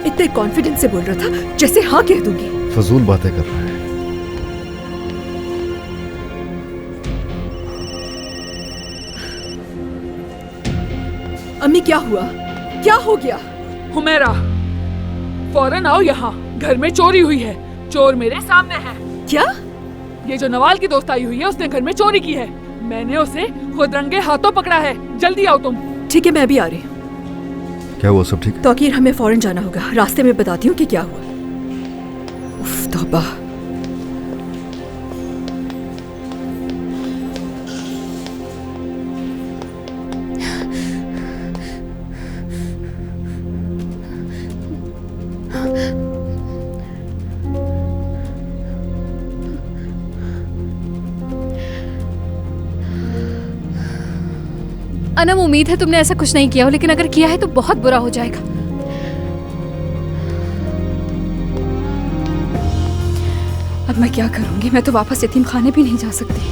इतने कॉन्फिडेंस से बोल रहा था जैसे हाँ कह दूंगी। फजूल बातें कर रहा है। अम्मी क्या हुआ? क्या हो गया? हुमैरा, फौरन आओ यहाँ। घर में चोरी हुई है। चोर मेरे सामने है। क्या? ये जो नवाल की दोस्त आई हुई है उसने घर में चोरी की है। मैंने उसे खुद रंगे हाथों पकड़ा है। जल्दी आओ तुम। ठीक है, मैं अभी आ रही हूँ। क्या हुआ? सब ठीक है? तौकीर, हमें फौरन जाना होगा। रास्ते में बताती हूँ कि क्या हुआ। उफ, तौबा। अनम, उम्मीद है तुमने ऐसा कुछ नहीं किया हो, लेकिन अगर किया है तो बहुत बुरा हो जाएगा। अब मैं क्या करूंगी? मैं तो वापस यतीम खाने भी नहीं जा सकती।